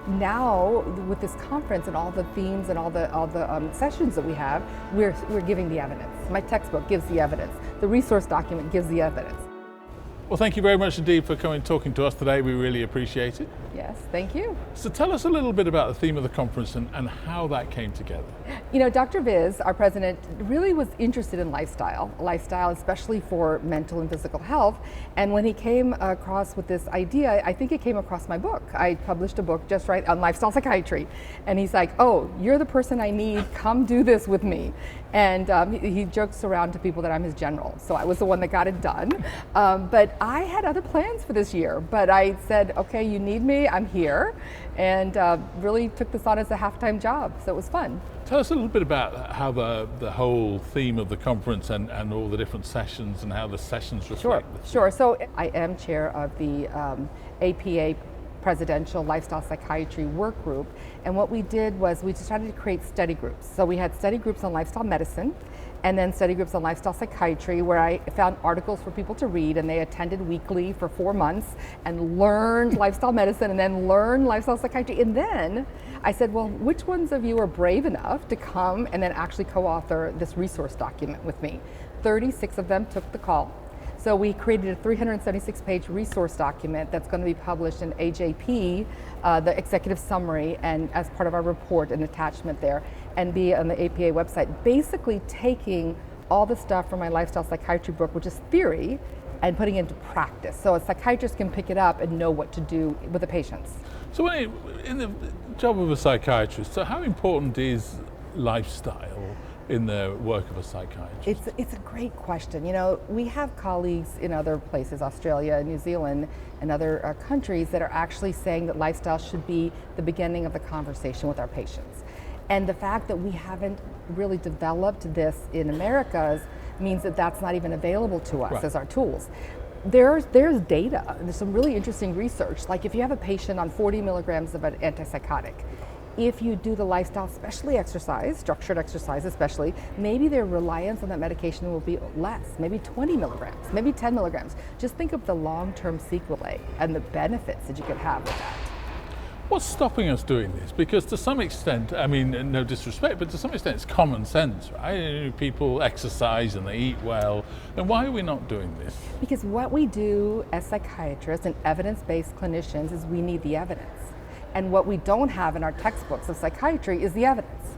Now, with this conference and all the themes and all the sessions that we have, we're giving the evidence. My textbook gives the evidence. The resource document gives the evidence. Well, thank you very much indeed for coming and talking to us today. We really appreciate it. Yes, thank you. So tell us a little bit about the theme of the conference and how that came together. You know, Dr. Viz, our president, really was interested in lifestyle, especially for mental and physical health. And when he came across with this idea, I think it came across my book. I published a book just right on lifestyle psychiatry. And he's like, oh, you're the person I need, come do this with me. And he jokes around to people that I'm his general. So I was the one that got it done. But I had other plans for this year, but I said, okay, you need me, I'm here. And really took this on as a half-time job, so it was fun. Tell us a little bit about how the whole theme of the conference and all the different sessions and how the sessions reflect. Sure. So I am chair of the APA Presidential Lifestyle Psychiatry Work Group, and what we did was we decided to create study groups. So we had study groups on lifestyle medicine, and then study groups on lifestyle psychiatry, where I found articles for people to read, and they attended weekly for 4 months and learned lifestyle medicine and then learned lifestyle psychiatry. And then I said, well, which ones of you are brave enough to come and then actually co-author this resource document with me? 36 of them took the call. So we created a 376-page resource document that's going to be published in AJP, the executive summary, and as part of our report, an attachment there, and be on the APA website, basically taking all the stuff from my lifestyle psychiatry book, which is theory, and putting it into practice. So a psychiatrist can pick it up and know what to do with the patients. So in the job of a psychiatrist, so how important is lifestyle in the work of a psychiatrist? It's a great question. You know, we have colleagues in other places, Australia, New Zealand, and other countries that are actually saying that lifestyle should be the beginning of the conversation with our patients. And the fact that we haven't really developed this in Americas means that that's not even available to us as our tools. There's data, and there's some really interesting research. Like if you have a patient on 40 milligrams of an antipsychotic, if you do the lifestyle, especially exercise, structured exercise especially, maybe their reliance on that medication will be less, maybe 20 milligrams, maybe 10 milligrams. Just think of the long-term sequelae and the benefits that you could have with that. What's stopping us doing this? Because to some extent, I mean, no disrespect, but to some extent it's common sense, right? People exercise and they eat well, and why are we not doing this? Because what we do as psychiatrists and evidence-based clinicians is we need the evidence. And what we don't have in our textbooks of psychiatry is the evidence.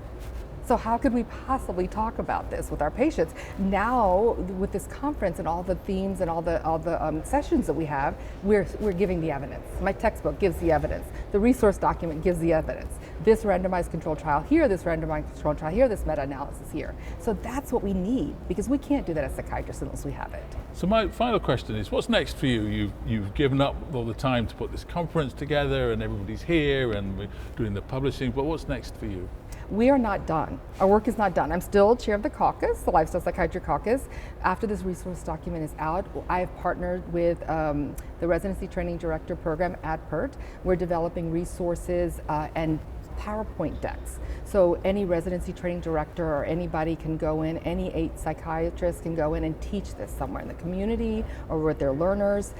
So how could we possibly talk about this with our patients? Now, with this conference and all the themes and all the sessions that we have, we're giving the evidence. My textbook gives the evidence. The resource document gives the evidence. This randomized control trial here, this randomized control trial here, this meta-analysis here. So that's what we need, because we can't do that as psychiatrists unless we have it. So my final question is, what's next for you? You've given up all the time to put this conference together, and everybody's here, and we're doing the publishing, but what's next for you? We are not done. Our work is not done. I'm still chair of the caucus, the Lifestyle Psychiatry Caucus. After this resource document is out, I have partnered with the Residency Training Director Program at PERT. We're developing resources and PowerPoint decks. So any residency training director or anybody can go in, any 8 psychiatrists can go in and teach this somewhere in the community or with their learners.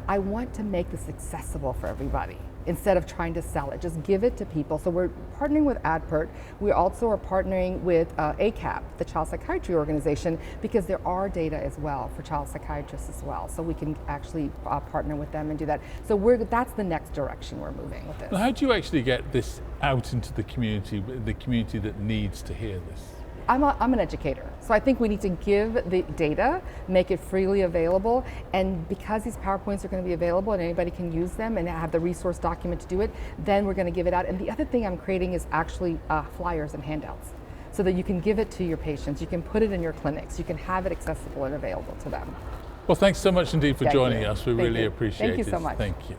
I want to make this accessible for everybody instead of trying to sell it. Just give it to people. So we're partnering with ADPERT. We also are partnering with ACAP, the Child Psychiatry Organization, because there are data as well for child psychiatrists as well. So we can actually partner with them and do that. So that's the next direction we're moving with this. Well, how do you actually get this out into the community that needs to hear this? I'm an educator, so I think we need to give the data, make it freely available, and because these PowerPoints are going to be available and anybody can use them and have the resource document to do it, then we're going to give it out. And the other thing I'm creating is actually flyers and handouts, so that you can give it to your patients, you can put it in your clinics, you can have it accessible and available to them. Well, thanks so much indeed for joining us. We really appreciate it. Thank you so much. Thank you.